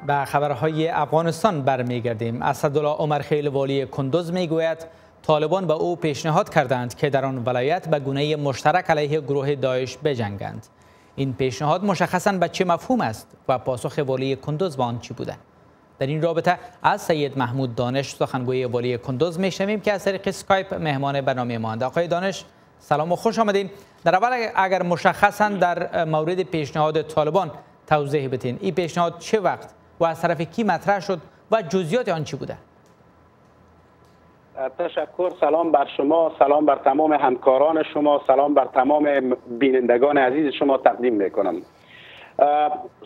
به خبرهای افغانستان برمیگردیم. اسدالله عمرخیل والی کندوز میگوید طالبان به او پیشنهاد کردند که در آن ولایت به گونه مشترک علیه گروه داعش بجنگند. این پیشنهاد مشخصاً به چه مفهوم است و پاسخ والی کندوز به آن چی بوده؟ در این رابطه از سید محمود دانش سخنگوی والی کندوز میشنویم که از طریق اسکایپ مهمان برنامه ما اند. آقای دانش سلام و خوش آمدین. در اول اگر مشخصاً در مورد پیشنهاد طالبان توضیح بدین، این پیشنهاد چه وقت و از طرف کی مطرح شد و جزئیات آن چی بوده؟ تشکر. سلام بر شما، سلام بر تمام همکاران شما، سلام بر تمام بینندگان عزیز شما تقدیم میکنم.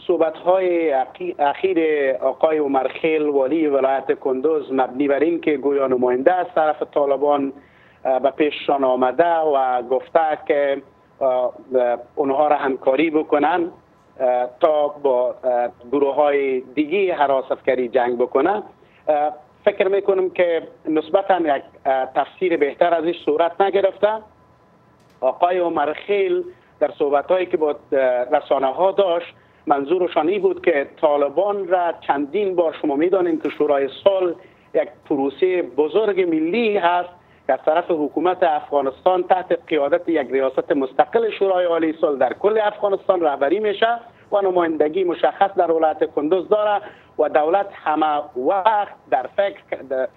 صحبت‌های اخیر آقای عمرخیل والی ولایت کندوز مبنی بر این که گویا نماینده از طرف طالبان به پیششان آمده و گفته که اونها را همکاری بکنن تا با گروه های دیگه هراس افکاری جنگ بکنه. فکر میکنم که نسبتا یک تفسیر بهتر از این صورت نگرفته. آقای عمرخیل در صحبت‌هایی که با رسانه ها داشت منظورشان این بود که طالبان را چندین بار، شما میدانید که شورای صلح یک پروسه بزرگ ملی هست که از طرف حکومت افغانستان تحت قیادت یک ریاست مستقل شورای عالی صلح در کل افغانستان رهبری میشه و نمایندگی مشخص در ولایت کندوز داره و دولت همه وقت در فکر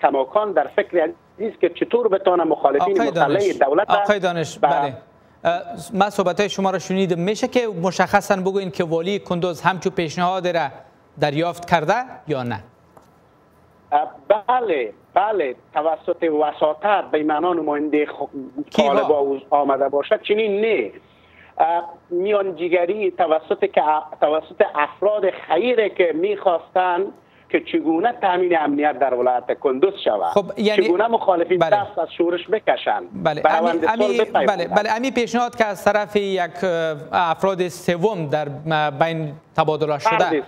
کماکان در فکر است که چطور بتونه مخالفین مسلح دولت. آقای دانش بله، من صحبت‌های شما را شنیدم. میشه که مشخصاً بگوین که والی کندوز همچو پیشنهاد را دریافت کرده یا نه؟ بله توسط وساطت به معنی نماینده طالبان آمده باشد چنین نه. میانجیگری توسط افراد خیره که میخواستن که چگونه تامین امنیت در ولایت کندوز شود. خب یعنی چگونه مخالفین دست از شورش بکشن. بله امی پیشنهاد که از طرف یک افراد سوم در بین تبادله شده،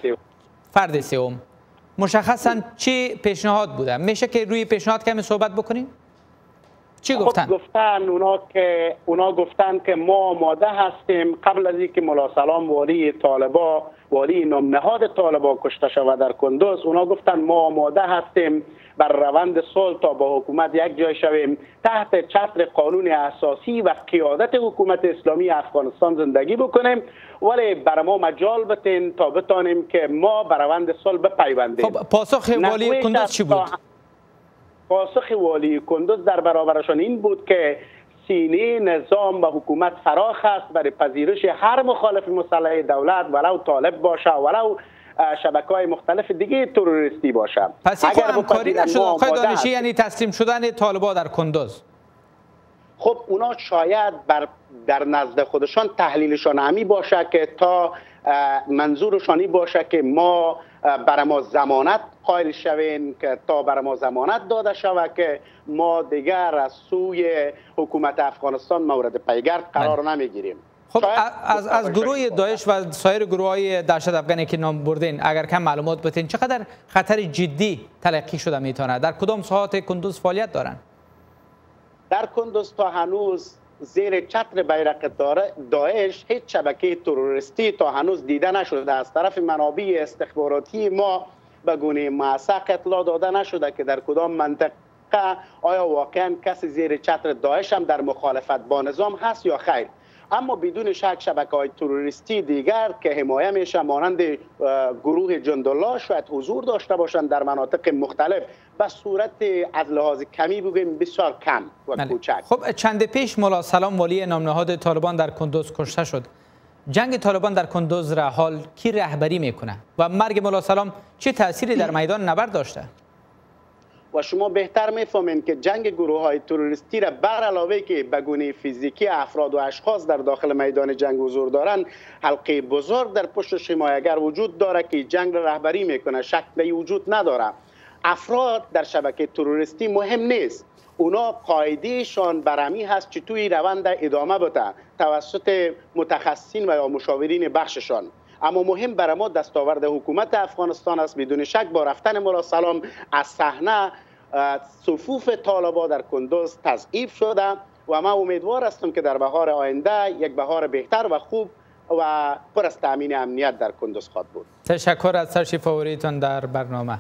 فرد سوم، مشخصاً چی پیشنهاد بوده؟ میشه که روی پیشنهاد کمی صحبت بکنیم؟ چی گفتن؟ اونا گفتن که ما آماده هستیم قبل از اینکه ملا سلام والی نامنهاد طالبان کشته شود در کندوز. اونا گفتن ما آماده هستیم بر روند صلح تا با حکومت یک جای شویم، تحت چتر قانون اساسی و قیادت حکومت اسلامی افغانستان زندگی بکنیم، ولی بر ما مجال بتین تا بتانیم که ما بر روند صلح بپیوندیم. خب پاسخ والی کندوز چی بود؟ پاسخ والی کندوز در برابرشان این بود که سینه نظام و حکومت فراخ است برای پذیرش هر مخالف مسلح دولت، ولو طالب باشه ولو شبکه‌های مختلف دیگه تروریستی باشه. پس اگر همکاری نشد آقای دانشی، یعنی تسلیم شدن طالبان در کندوز؟ خب اونا شاید در نزد خودشان تحلیلشان همی باشه که تا منظورشانی باشه که ما برای ما ضمانت قائل شویم، که تا برای ما ضمانت داده شود که ما دیگر از سوی حکومت افغانستان مورد پیگرد قرار نمیگیریم. خب از گروه داعش و سایر گروه‌های دهشت افغانی که نام بردین اگر کم معلومات بتین، چقدر خطر جدی تلقی شده میتونه؟ در کدام ساحات کندوز فعالیت دارن؟ در کندوز تا هنوز زیر چتر بیرق داعش هیچ شبکه تروریستی تا هنوز دیده نشده. از طرف منابع استخباراتی ما به گونه موثق اطلاع داده نشده که در کدام منطقه آیا واقعا کسی زیر چتر داعش هم در مخالفت با نظام هست یا خیر. اما بدون شک شبکه‌های تروریستی دیگر که حمایه میشه مانند گروه جندالله شاید حضور داشته باشند در مناطق مختلف به صورت از لحاظ کمی بگیم بسیار کم و کوچک. خب چند پیش ملا سلام والی نامنهاد طالبان در کندوز کشته شد. جنگ طالبان در کندوز را حال کی رهبری میکنه و مرگ ملا سلام چه تأثیری در میدان نبرد داشته؟ و شما بهتر میفهمید که جنگ گروه های تروریستی را بر علاوه که به گونه فیزیکی افراد و اشخاص در داخل میدان جنگ حضور دارند، حلقه بزرگ در پشت حمایتگر وجود داره که جنگ را رهبری میکنه. شکلی وجود نداره. افراد در شبکه تروریستی مهم نیست، اونا قاعدهشان برمی هست که توی روند ادامه بده توسط متخصصین و یا مشاورین بخششان. اما مهم برای ما دستاورد حکومت افغانستان است. بدون شک با رفتن ملا سلام از صحنه صفوف طالبان در کندوز تضعیف شده و ما امیدوار هستم که در بهار آینده یک بهار بهتر و خوب و پر از تامین امنیت در کندوز خواهد بود. تشکر از تشریف آوریتون در برنامه.